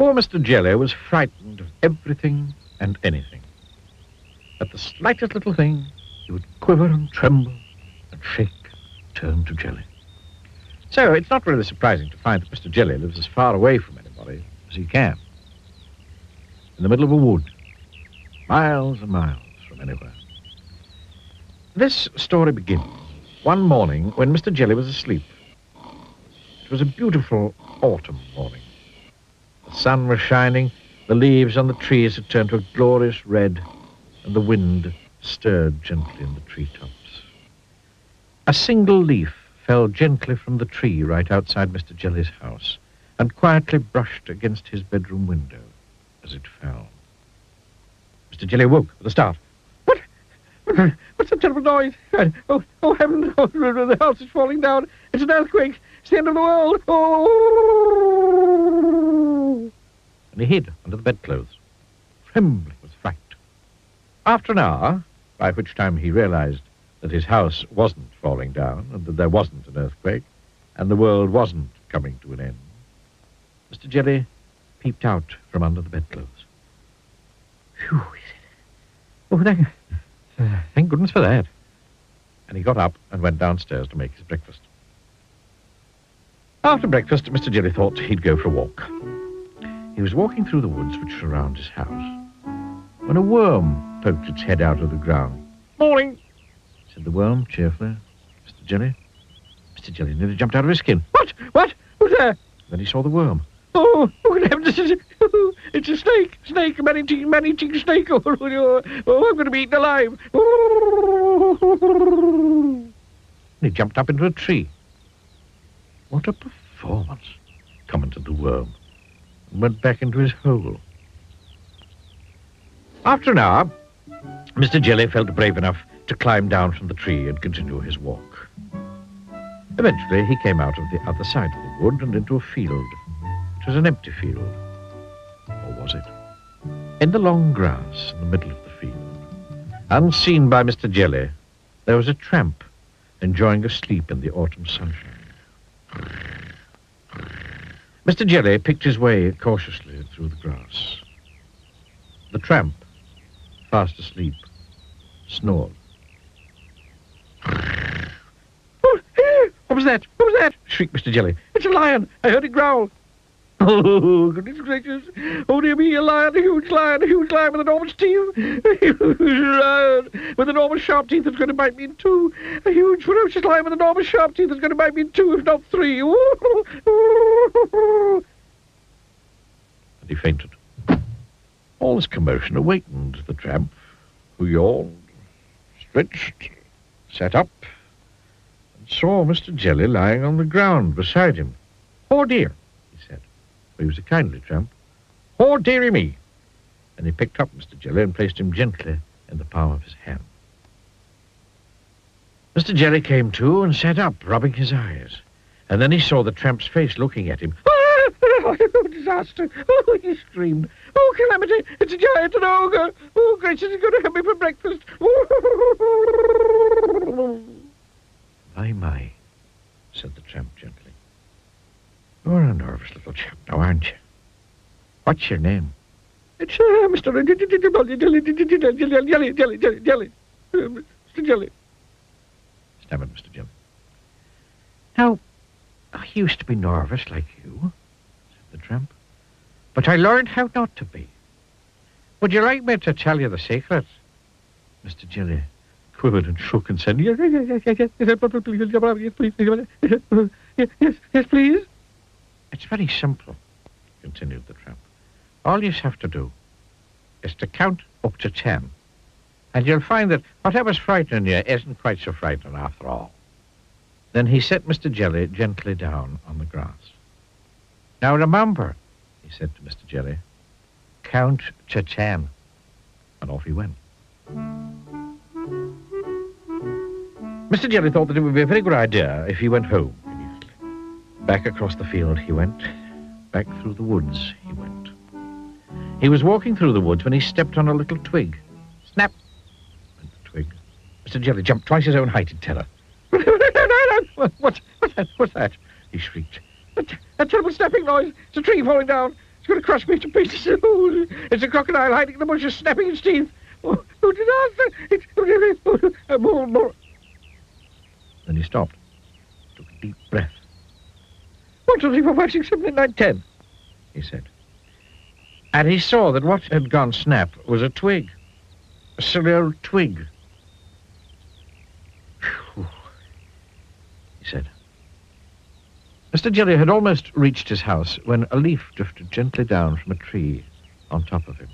Poor Mr. Jelly was frightened of everything and anything. At the slightest little thing, he would quiver and tremble and shake, turn to jelly. So it's not really surprising to find that Mr. Jelly lives as far away from anybody as he can. In the middle of a wood, miles and miles from anywhere. This story begins one morning when Mr. Jelly was asleep. It was a beautiful autumn morning. The sun was shining, the leaves on the trees had turned to a glorious red, and the wind stirred gently in the treetops. A single leaf fell gently from the tree right outside Mr. Jelly's house and quietly brushed against his bedroom window as it fell. Mr. Jelly woke with a start. What? What's that terrible noise? Oh, heaven, the house is falling down. It's an earthquake. It's the end of the world. Oh! And he hid under the bedclothes, trembling with fright. After an hour, by which time he realized that his house wasn't falling down and that there wasn't an earthquake and the world wasn't coming to an end, Mr. Jelly peeped out from under the bedclothes. Phew, he said. Oh, thank goodness for that. And he got up and went downstairs to make his breakfast. After breakfast, Mr. Jelly thought he'd go for a walk. He was walking through the woods which surround his house when a worm poked its head out of the ground. Morning, said the worm cheerfully. Mr. Jelly? Mr. Jelly nearly jumped out of his skin. What? Who's there? Then he saw the worm. Oh, good heavens, it's a snake, a man-eating snake. Oh, I'm going to be eaten alive. And he jumped up into a tree. What a performance, commented the worm, and went back into his hole. After an hour, Mr. Jelly felt brave enough to climb down from the tree and continue his walk. Eventually, he came out of the other side of the wood and into a field. It was an empty field. Or was it? In the long grass in the middle of the field, unseen by Mr. Jelly, there was a tramp enjoying a sleep in the autumn sunshine. Mr. Jelly picked his way cautiously through the grass. The tramp, fast asleep, snored. What was that? What was that? Shrieked Mr. Jelly. It's a lion. I heard it growl. Oh, goodness gracious. Oh, dear me, a huge lion with enormous teeth. A huge lion with enormous sharp teeth that's going to bite me in two. A huge, ferocious lion with enormous sharp teeth that's going to bite me in two, if not three. And he fainted. All this commotion awakened the tramp, who yawned, stretched, sat up, and saw Mr. Jelly lying on the ground beside him. Oh, dear, he said. He was a kindly tramp. Oh, dearie me. And he picked up Mr. Jelly and placed him gently in the palm of his hand. Mr. Jelly came to and sat up, rubbing his eyes. And then he saw the tramp's face looking at him. Oh, disaster. Oh, he screamed. Oh, calamity. It's a giant, an ogre. Oh, gracious, he's going to have me for breakfast. My, said the tramp gently. You're a nervous little chap now, aren't you? What's your name? It's Mr. Jelly. Mr. Jelly, stammered Mr. Jelly. Now, I used to be nervous like you, said the tramp, but I learned how not to be. Would you like me to tell you the secret? Mr. Jelly quivered and shook and said, yes, please. It's very simple, continued the tramp. All you have to do is to count up to 10, and you'll find that whatever's frightening you isn't quite so frightening after all. Then he set Mr. Jelly gently down on the grass. Now remember, he said to Mr. Jelly, count to 10. And off he went. Mr. Jelly thought that it would be a very good idea if he went home immediately. Back across the field he went. Back through the woods he went. He was walking through the woods when he stepped on a little twig. Snap! Went the twig. Mr. Jelly jumped twice his own height in terror. What's that? He shrieked. That terrible snapping noise. It's a tree falling down. going to crush me to pieces. Oh, it's a crocodile hiding in the bushes, snapping its teeth. Oh, disaster! Then he stopped, took a deep breath. 1, 2, 3, 4, 5, 6, 7, 8, 9, 10, he said. And he saw that what had gone snap was a twig, a silly old twig. Phew, he said. Mr. Jelly had almost reached his house when a leaf drifted gently down from a tree on top of him.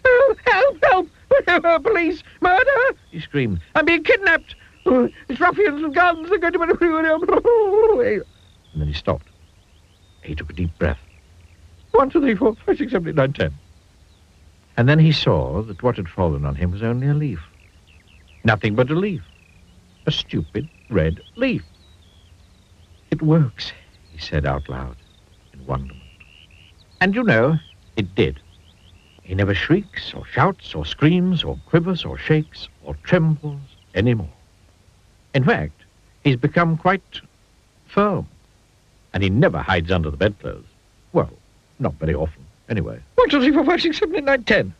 "Help! Help! Help! Police! Murder!" he screamed. "I'm being kidnapped! Oh, it's ruffians with guns! They're going to..." And then he stopped. He took a deep breath. 1, 2, 3, 4, 5, 6, 7, 8, 9, 10. And then he saw that what had fallen on him was only a leaf. Nothing but a leaf. A stupid red leaf. "It works," he said out loud in wonderment. And you know, it did. He never shrieks or shouts or screams or quivers or shakes or trembles anymore. In fact, he's become quite firm. And he never hides under the bedclothes. Well, not very often, anyway. 1, 2, 3, 4, 5, 6, 7, 8, 9, 10.